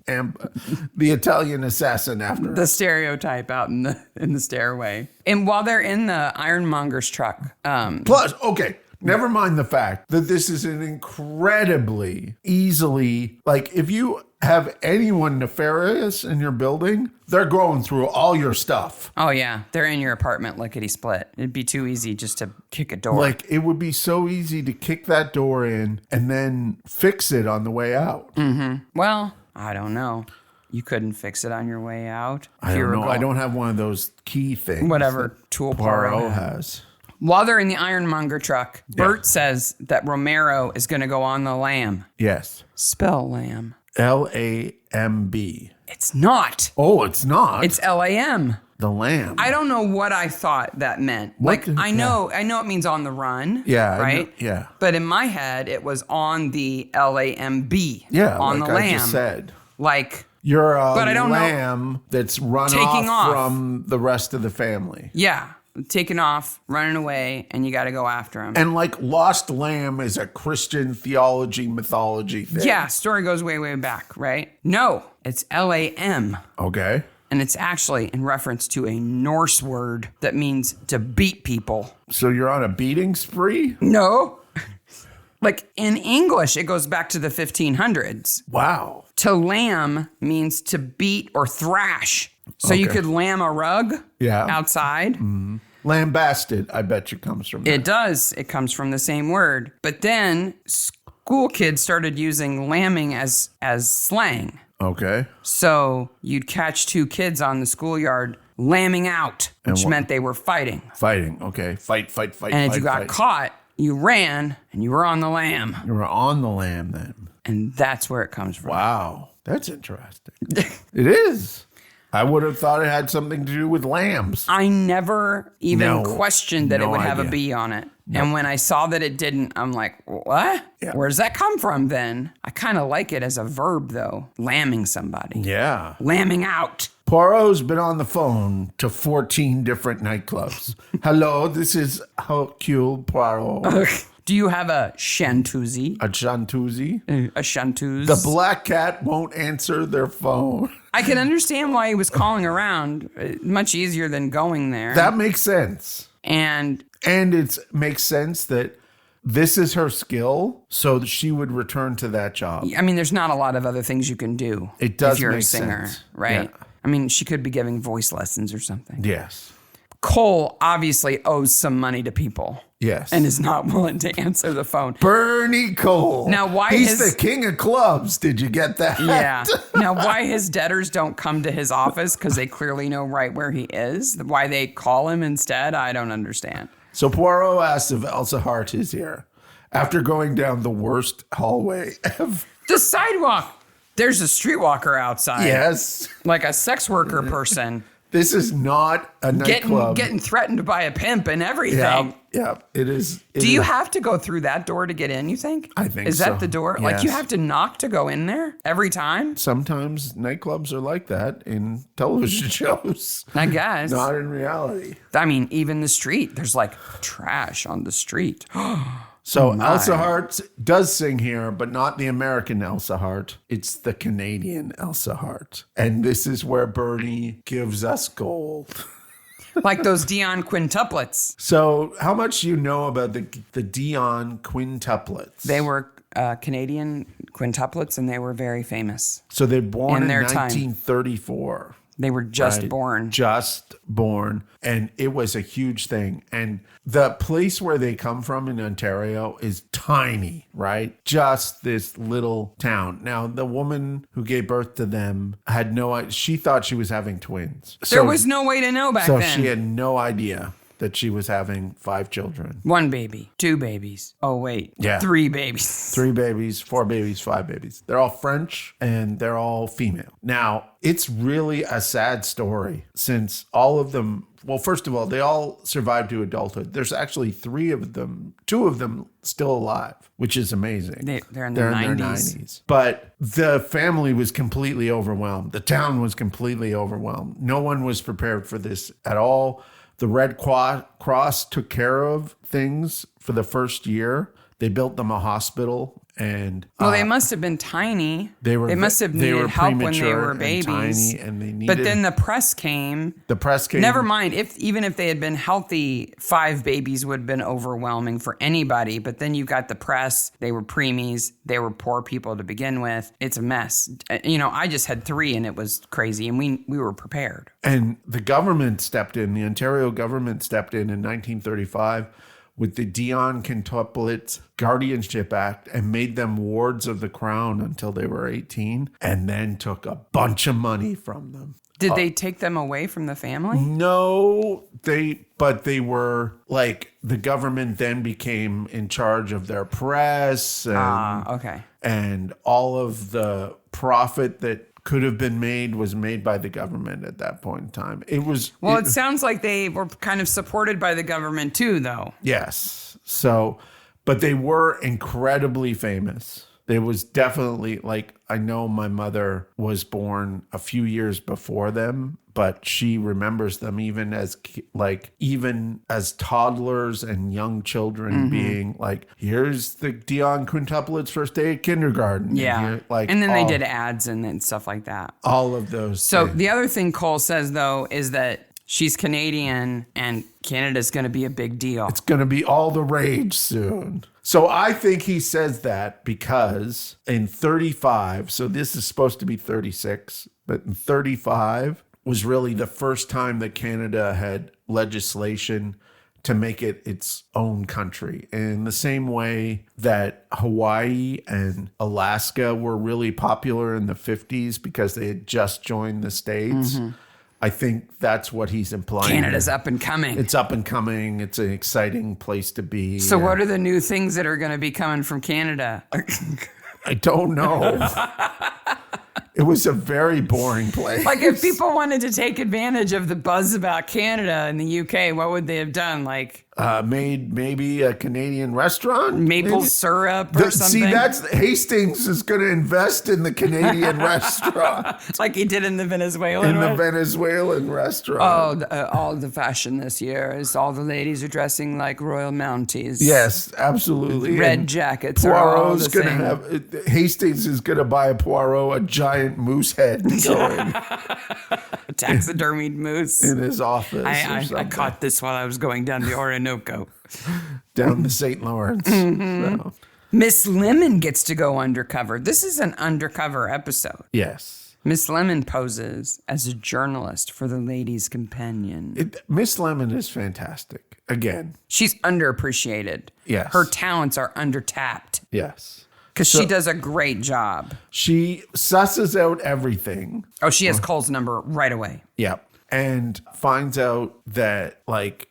assassin after the stereotype out in the stairway. And while they're in the ironmonger's truck. Plus, okay. Never mind the fact that this is an incredibly easily, like if you have anyone nefarious in your building, they're going through all your stuff. Oh yeah, they're in your apartment lickety split. It'd be too easy just to kick a door. Like it would be so easy to kick that door in and then fix it on the way out. Mm-hmm. Well, I don't know. You couldn't fix it on your way out. I don't know. I don't have one of those key things. Whatever tool Poirot has. While they're in the ironmonger truck, Bert says that Romero is going to go on the lamb. Yes. Spell lamb. L-A-M-B. It's not. Oh, it's not. It's L-A-M. The lamb. I don't know what I thought that meant. I know it means on the run. Yeah. Right? Yeah. But in my head, it was on the L-A-M-B. Yeah. On like the lamb. I just said. Like. You're a but I don't lamb know. That's run off from the rest of the family. Yeah. Taking off, running away, and you got to go after him. And like lost lamb is a Christian theology, mythology thing. Yeah, story goes way, way back, right? No, it's L-A-M. Okay. And it's actually in reference to a Norse word that means to beat people. So you're on a beating spree? No. Like in English, it goes back to the 1500s. Wow. To lamb means to beat or thrash. So you could lamb a rug outside. Mm-hmm. Lambasted, I bet you comes from that. It does. It comes from the same word. But then school kids started using lambing as slang. Okay. So you'd catch 2 kids on the schoolyard lambing out, which meant they were fighting. Fighting, okay. Fight. And if you got caught, You ran and you were on the lam. You were on the lam then. And that's where it comes from. Wow. That's interesting. It is. I would have thought it had something to do with lambs. I never even questioned that it would have a bee on it. No. And when I saw that it didn't, I'm like, what? Yeah. Where does that come from then? I kind of like it as a verb, though. Lambing somebody. Yeah. Lambing out. Poirot's been on the phone to 14 different nightclubs. Hello, this is Hercule Poirot. Do you have a chanteuse? A chanteuse? A chanteuse? The black cat won't answer their phone. I can understand why he was calling around. Much easier than going there. That makes sense. And it makes sense that this is her skill, so that she would return to that job. I mean, there's not a lot of other things you can do. It does if you're make a singer, sense. right? Yeah. I mean, she could be giving voice lessons or something. Yes. Cole obviously owes some money to people. Yes. And is not willing to answer the phone. Bernie Cole. Now, why He's the king of clubs. Did you get that? Yeah. Now, why his debtors don't come to his office because they clearly know right where he is. Why they call him instead, I don't understand. So Poirot asks if Elsa Hart is here after going down the worst hallway ever. The sidewalk. There's a streetwalker outside. Yes. Like a sex worker person. This is not a nightclub. Getting threatened by a pimp and everything. Yeah, it is. Do you have to go through that door to get in, you think? I think Is so. that the door? Yes. Like you have to knock to go in there every time? Sometimes nightclubs are like that in television shows. I guess. Not in reality. I mean, even the street, there's like trash on the street. So Elsa Hart does sing here, but not the American Elsa Hart. It's the Canadian Elsa Hart. And this is where Bernie gives us gold. Like those Dion quintuplets. So how much do you know about the Dion quintuplets? They were Canadian quintuplets, and they were very famous. So they're born in their time. 1934. They were just born. Just born. And it was a huge thing. And the place where they come from in Ontario is tiny, right? Just this little town. Now, the woman who gave birth to them had she thought she was having twins. There was no way to know back then. So she had no idea that she was having 5 children. 1 baby, 2 babies. Oh, wait. Yeah. 3 babies. 3 babies, 4 babies, 5 babies. They're all French and they're all female. Now, it's really a sad story since all of them, well, first of all, they all survived to adulthood. There's actually 3 of them, 2 of them still alive, which is amazing. They're in their 90s. But the family was completely overwhelmed. The town was completely overwhelmed. No one was prepared for this at all. The Red Cross took care of things for the first year. They built them a hospital, and well, they must have been tiny. They must have needed help when they were and babies. tiny, and they needed. But then the press came. Never mind. Even if they had been healthy, 5 babies would have been overwhelming for anybody. But then you got the press. They were preemies. They were poor people to begin with. It's a mess. I just had 3, and it was crazy, and we were prepared. And the government stepped in. The Ontario government stepped in 1935. With the Dion Quintuplets Guardianship Act and made them wards of the crown until they were 18 and then took a bunch of money from them. Did they take them away from the family? No, but they were like the government then became in charge of their press and, okay. And all of the profit that could have been made was made by the government at that point in time. It sounds like they were kind of supported by the government too, though. Yes. So, but they were incredibly famous. There was definitely, I know my mother was born a few years before them, but she remembers them even as toddlers and young children being like, here's the Dion quintuplets first day at kindergarten. Yeah. And then they did ads and stuff like that. All of those. So the other thing Cole says, though, is that she's Canadian and Canada's going to be a big deal. It's going to be all the rage soon. So I think he says that because in 35, so this is supposed to be 36, but in 35 was really the first time that Canada had legislation to make it its own country. In the same way that Hawaii and Alaska were really popular in the 50s because they had just joined the States. I think that's what he's implying. Canada's up and coming. It's up and coming. It's an exciting place to be. So what are the new things that are going to be coming from Canada? I don't know. It was a very boring place. Like, if people wanted to take advantage of the buzz about Canada and the UK, what would they have done? Like, made maybe a Canadian restaurant? Maple syrup or something? See, that's Hastings is going to invest in the Canadian restaurant. Like he did in the Venezuelan restaurant. Oh, all the fashion this year is all the ladies are dressing like royal mounties. Yes, absolutely. Red jackets are all the same. Hastings is going to buy Poirot a giant moose head going. Taxidermied moose. In his office. I caught this while I was going down the Orinoco. Down the St. Lawrence. Mm-hmm. So. Miss Lemon gets to go undercover. This is an undercover episode. Yes. Miss Lemon poses as a journalist for the Ladies' Companion. Miss Lemon is fantastic. Again. She's underappreciated. Yes. Her talents are undertapped. Yes. Because she does a great job. She susses out everything. Oh, she has Cole's number right away. Yep. And finds out that, like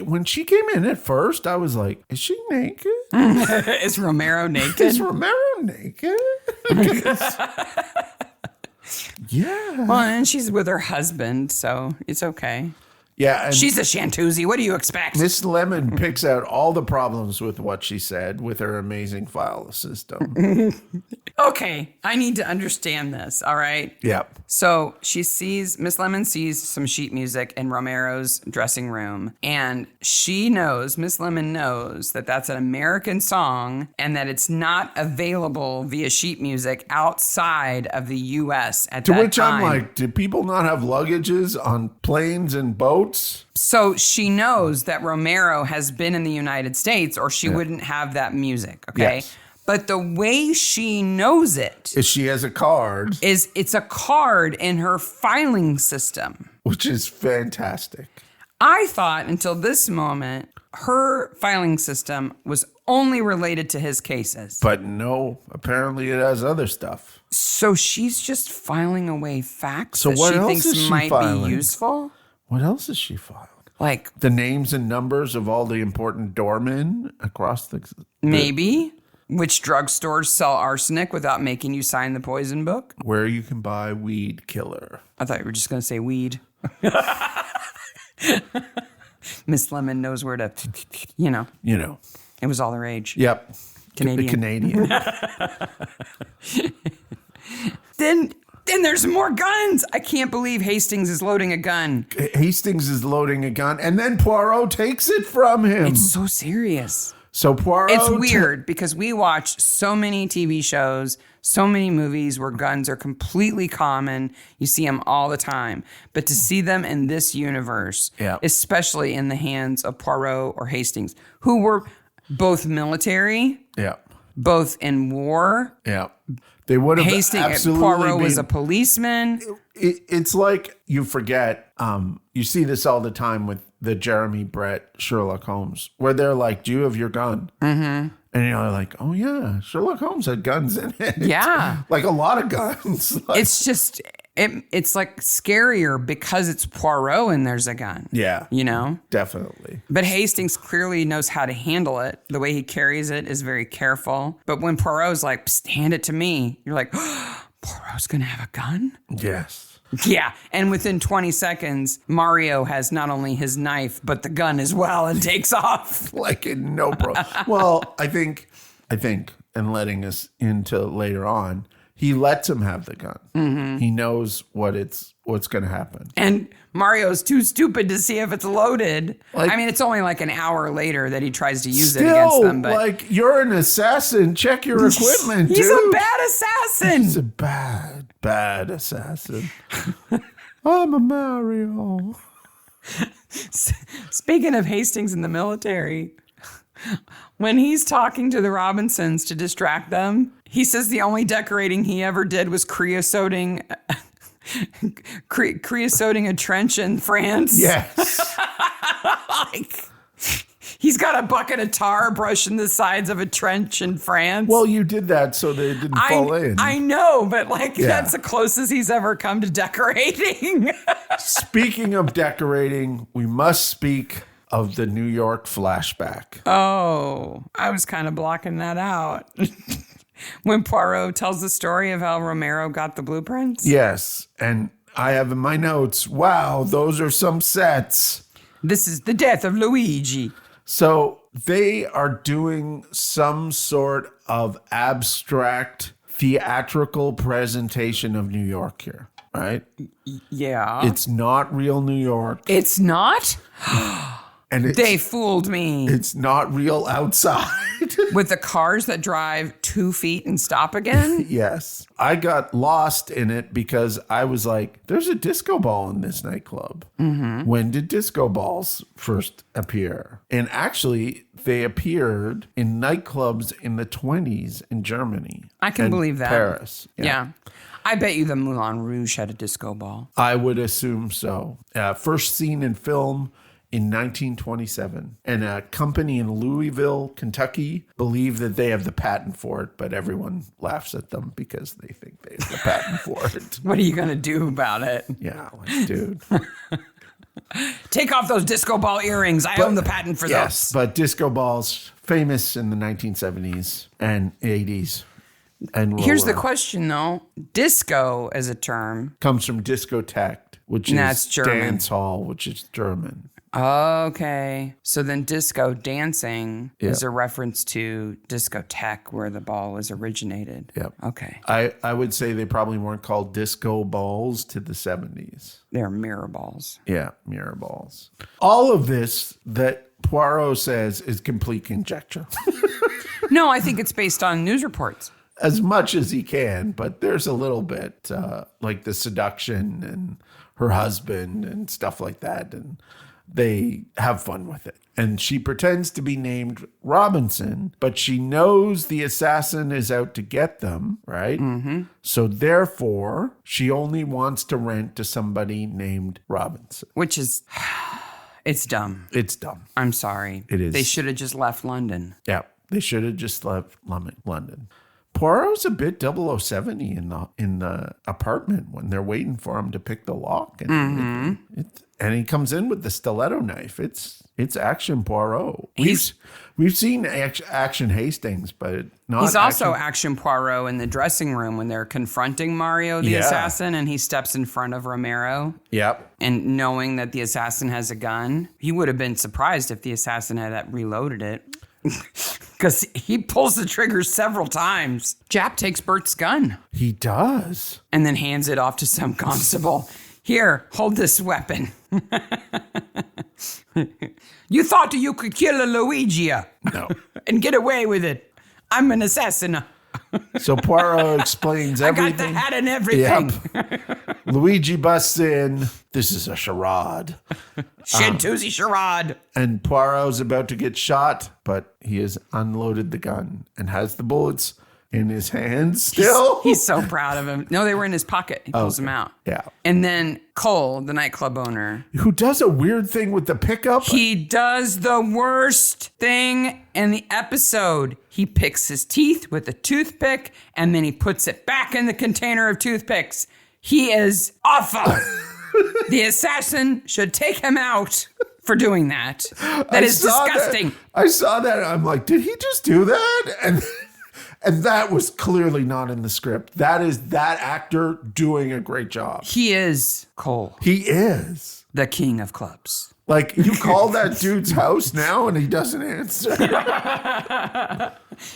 when she came in at first, I was like, is she naked? Is Romero naked? Is Romero naked? Yeah. Well, and she's with her husband, so it's okay. Yeah. And she's a Shantuzi. What do you expect? Miss Lemon picks out all the problems with what she said with her amazing file system. Okay, I need to understand this, all right? Yep. So Miss Lemon sees some sheet music in Romero's dressing room, and Miss Lemon knows that that's an American song and that it's not available via sheet music outside of the U.S. at that time. To which I'm like, do people not have luggages on planes and boats? So she knows that Romero has been in the United States or she wouldn't have that music, okay? Yes. But the way she knows it is she has a card. It's a card in her filing system. Which is fantastic. I thought until this moment, her filing system was only related to his cases. But no, apparently it has other stuff. So she's just filing away facts that she thinks might be useful? What else is she filing? Like the names and numbers of all the important doormen across the... Maybe. Which drugstores sell arsenic without making you sign the poison book? Where you can buy weed killer. I thought you were just going to say weed. Miss Lemon knows where to, you know. It was all the rage. Yep. Canadian. Then there's more guns. I can't believe Hastings is loading a gun. And then Poirot takes it from him. It's so serious. So Poirot... It's weird because we watch so many TV shows, so many movies where guns are completely common. You see them all the time. But to see them in this universe, especially in the hands of Poirot or Hastings, who were both military, both in war. Yeah. They would have absolutely Poirot was a policeman. It's like you forget, you see this all the time with the Jeremy Brett Sherlock Holmes, where they're like, do you have your gun? Mm-hmm. And you're like, oh yeah, Sherlock Holmes had guns in it. Yeah. Like a lot of guns. It's just, it's like scarier because it's Poirot and there's a gun. Yeah. You know? Definitely. But Hastings clearly knows how to handle it. The way he carries it is very careful. But when Poirot's like, psst, hand it to me, you're like, oh, Poirot's going to have a gun? Yes. Yeah, and within 20 seconds, Mario has not only his knife, but the gun as well and takes off. Like no problem. Well, I think, and letting us into later on, he lets him have the gun. Mm-hmm. He knows what's going to happen. And Mario's too stupid to see if it's loaded. I mean, it's only like an hour later that he tries to use it against them. But like, you're an assassin. Check your equipment, dude. He's a bad assassin. He's a bad assassin. I'm a Mario. Speaking of Hastings in the military, when he's talking to the Robinsons to distract them, he says the only decorating he ever did was creosoting a trench in France. Yes. Like, He's got a bucket of tar brushing the sides of a trench in France. Well, you did that so they didn't fall in. I know, but that's the closest he's ever come to decorating. Speaking of decorating, we must speak of the New York flashback. Oh, I was kind of blocking that out. When Poirot tells the story of how Romero got the blueprints? Yes, and I have in my notes, wow, those are some sets. This is the death of Luigi. So they are doing some sort of abstract theatrical presentation of New York here, right? Yeah. It's not real New York. It's not? And they fooled me. It's not real outside. With the cars that drive 2 feet and stop again? Yes. I got lost in it because I was like, there's a disco ball in this nightclub. Mm-hmm. When did disco balls first appear? And actually, they appeared in nightclubs in the 20s in Germany. I can believe that. Paris. Yeah. I bet you the Moulin Rouge had a disco ball. I would assume so. First seen in film in 1927. And a company in Louisville, Kentucky, believe that they have the patent for it, but everyone laughs at them because they think they have the patent for it. What are you going to do about it? Yeah, like, dude. Take off those disco ball earrings. I own the patent for those. Yes, but disco balls, famous in the 1970s and 80s. And here's the question, though. Disco as a term comes from discotheque, which is dance hall, which is German. Okay. So then disco dancing is a reference to discotheque where the ball was originated. Yep. Okay. I would say they probably weren't called disco balls to the 70s. They're mirror balls. Yeah, mirror balls. All of this that Poirot says is complete conjecture. No, I think it's based on news reports. As much as he can, but there's a little bit like the seduction and her husband and stuff like that. And they have fun with it. And she pretends to be named Robinson, but she knows the assassin is out to get them, right? Mm-hmm. So therefore, she only wants to rent to somebody named Robinson. Which is, it's dumb. It's dumb. I'm sorry. It is. They should have just left London. Yeah, they should have just left London. Poirot's a bit 0070 in the apartment when they're waiting for him to pick the lock. And and he comes in with the stiletto knife. It's Action Poirot. We've seen Action Hastings, but not. He's also Action Poirot in the dressing room when they're confronting Mario, the assassin, and he steps in front of Romero. Yep. And knowing that the assassin has a gun, he would have been surprised if the assassin had reloaded it. Because he pulls the trigger several times. Jap takes Bert's gun. He does. And then hands it off to some constable. Here, hold this weapon. You thought you could kill a Luigi. No. And get away with it. I'm an assassin. So Poirot explains everything. I got the hat and everything. Yep. Luigi busts in. This is a charade. Shantuzi charade. And Poirot's about to get shot, but he has unloaded the gun and has the bullets in his hands still. He's so proud of him. No, they were in his pocket. He pulls them out. Yeah. And then Cole, the nightclub owner, who does a weird thing with the pickup. He does the worst thing in the episode. He picks his teeth with a toothpick and then he puts it back in the container of toothpicks. He is awful. The assassin should take him out for doing that. That is disgusting. I saw that and I'm like, did he just do that? And that was clearly not in the script. That is that actor doing a great job. He is Cole. He is. The king of clubs. Like, you call that dude's house now and he doesn't answer.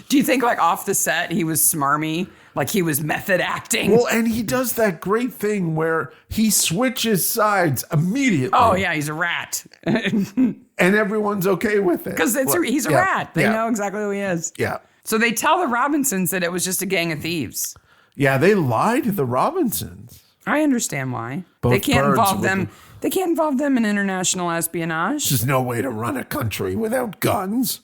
Do you think, like, off the set, he was smarmy? Like, he was method acting? Well, and he does that great thing where he switches sides immediately. Oh, yeah, he's a rat. And everyone's okay with it. Because he's a rat. They know exactly who he is. Yeah. So they tell the Robinsons that it was just a gang of thieves. Yeah, they lie to the Robinsons. I understand why. They can't involve them. They can't involve them in international espionage. There's no way to run a country without guns.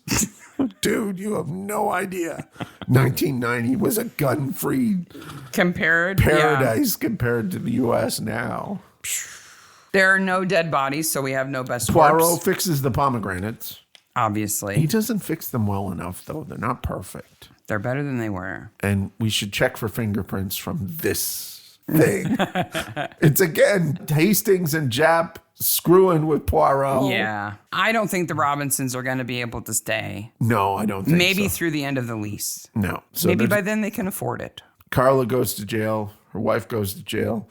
Dude, you have no idea. 1990 was a gun-free paradise compared to the U.S. now. There are no dead bodies, so we have no best Poirot corpse. fixes the pomegranates. Obviously. He doesn't fix them well enough, though. They're not perfect. They're better than they were. And we should check for fingerprints from this thing. It's, again, Hastings and Japp screwing with Poirot. Yeah. I don't think the Robinsons are going to be able to stay. No, I don't think Maybe so. through the end of the lease. No. So Maybe by then they can afford it. Carla goes to jail. Her wife goes to jail.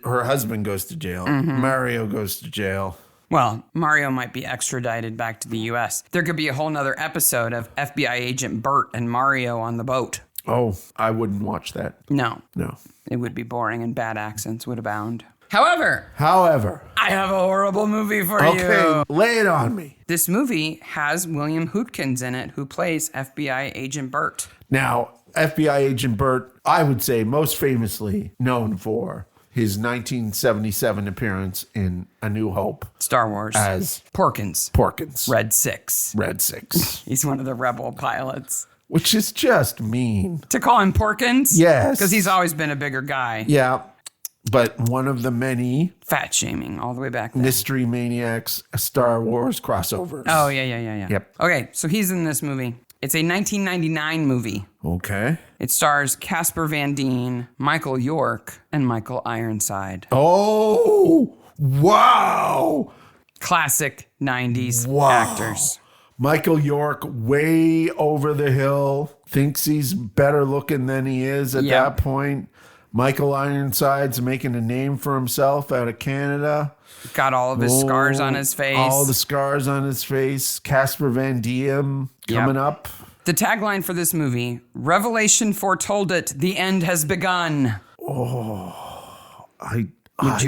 Her husband goes to jail. Mario goes to jail. Well, Mario might be extradited back to the U.S. There could be a whole nother episode of FBI agent Bert and Mario on the boat. Oh, I wouldn't watch that. No. No. It would be boring and bad accents would abound. However, I have a horrible movie for you. Okay, lay it on me. This movie has William Hootkins in it, who plays FBI agent Bert. Now, FBI agent Bert, I would say most famously known for his 1977 appearance in A New Hope. Star Wars. As Porkins. Red 6. Red 6. He's one of the rebel pilots. Which is just mean. To call him Porkins? Yes. Because he's always been a bigger guy. Yeah. But one of the many fat shaming all the way back then. Mystery Maniacs Star Wars crossovers. Oh, yeah. Yep. Okay, so he's in this movie. It's a 1999 movie. Okay. It stars Casper Van Dien, Michael York, and Michael Ironside. Oh, wow. Classic 90s actors. Michael York, way over the hill, thinks he's better looking than he is at that point. Michael Ironside's making a name for himself out of Canada. Got all of his scars on his face. All the scars on his face. Casper Van Dien coming up. The tagline for this movie, Revelation foretold it, the end has begun. Oh, I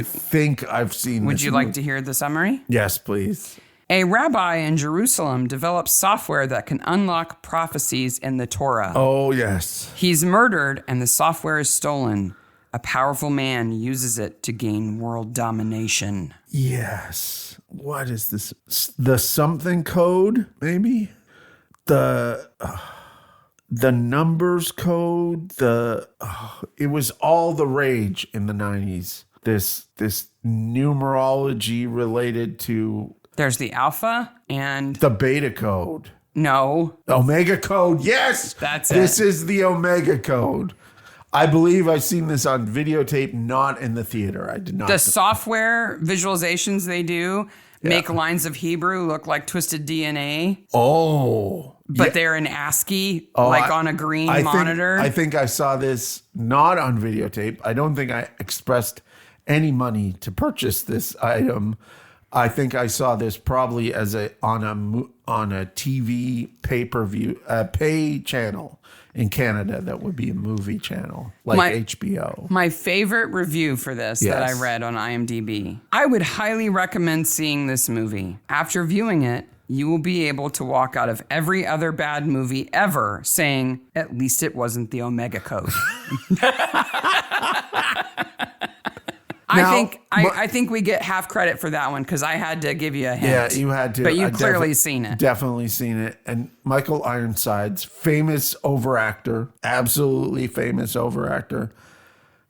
think I've seen this. Would you like to hear the summary? Yes, please. A rabbi in Jerusalem develops software that can unlock prophecies in the Torah. Oh, yes. He's murdered and the software is stolen. A powerful man uses it to gain world domination. Yes. What is this? The something code, maybe? The numbers code? It was all the rage in the 90s. This numerology related to... There's the alpha and... the beta code. No. Omega code. Yes. That's it. This is the Omega code. I believe I've seen this on videotape, not in the theater. I did not. The software visualizations they do make lines of Hebrew look like twisted DNA. Oh. But they're in ASCII, on a green monitor. I think I saw this not on videotape. I don't think I expressed any money to purchase this item. I think I saw this probably as on a TV pay-per-view pay channel in Canada. That would be a movie channel like HBO. My favorite review for this that I read on IMDb. I would highly recommend seeing this movie. After viewing it, you will be able to walk out of every other bad movie ever saying, at least it wasn't the Omega code. I think we get half credit for that one because I had to give you a hint. Yeah, you had to. But you've clearly seen it. Definitely seen it. And Michael Ironside's famous overactor, absolutely famous overactor,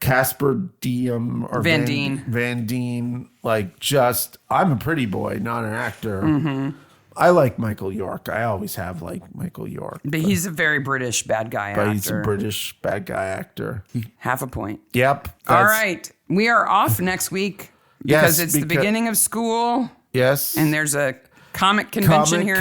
Casper Diem or Van Dien. Van Dien, I'm a pretty boy, not an actor. Mm-hmm. I like Michael York. I always have liked Michael York. But he's a very British bad guy actor. But he's a British bad guy actor. Half a point. Yep. All right. We are off next week because it's the beginning of school. Yes. And there's a comic convention here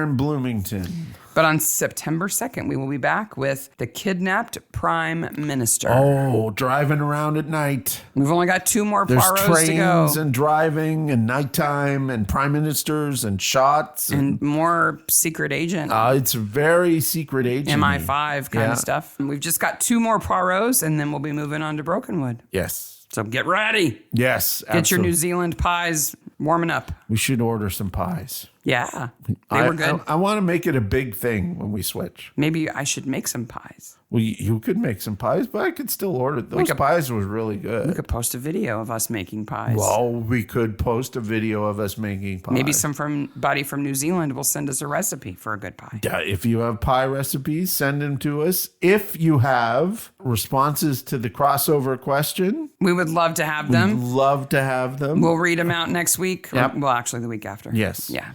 in Bloomington. But on September 2nd, we will be back with The Kidnapped Prime Minister. Oh, driving around at night. We've only got 2 more There's Poirots to go. trains and driving and nighttime and prime ministers and shots. And more secret agent. It's very secret agent. MI5 kind of stuff. And we've just got 2 more Poirots, and then we'll be moving on to Brokenwood. Yes. So get ready. Yes, Get your New Zealand pies warming up. We should order some pies. Yeah, they were good. I want to make it a big thing when we switch. Maybe I should make some pies. Well, you could make some pies, but I could still order. Those pies was really good. We could post a video of us making pies. Well, we could post a video of us making pies. Maybe somebody from New Zealand will send us a recipe for a good pie. Yeah, if you have pie recipes, send them to us. If you have responses to the crossover question, we would love to have them. We'd love to have them. We'll read them out next week. Yep. Well, actually, the week after. Yes. Yeah.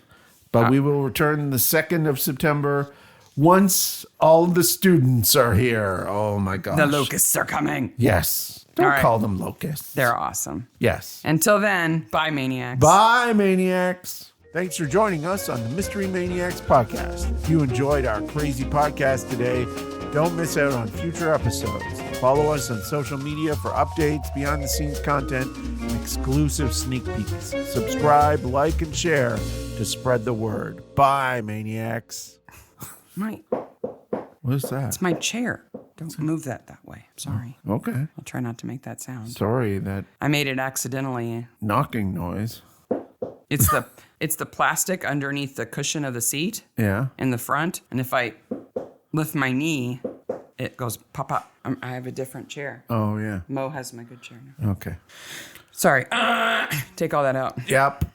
But we will return the 2nd of September once all the students are here. Oh, my gosh. The locusts are coming. Yes. Don't call them locusts. They're awesome. Yes. Until then, bye, Maniacs. Bye, Maniacs. Thanks for joining us on the Mystery Maniacs podcast. If you enjoyed our crazy podcast today, don't miss out on future episodes. Follow us on social media for updates, behind-the-scenes content, and exclusive sneak peeks. Subscribe, like, and share to spread the word. Bye, Maniacs. What is that? It's my chair. Don't move that way. Sorry. Okay. I'll try not to make that sound. Sorry, that I made it accidentally. knocking noise. It's the plastic underneath the cushion of the seat. Yeah. In the front, and if I lift my knee, it goes pop up. I have a different chair. Oh, yeah. Mo has my good chair now. Okay. Sorry. Take all that out. Yep.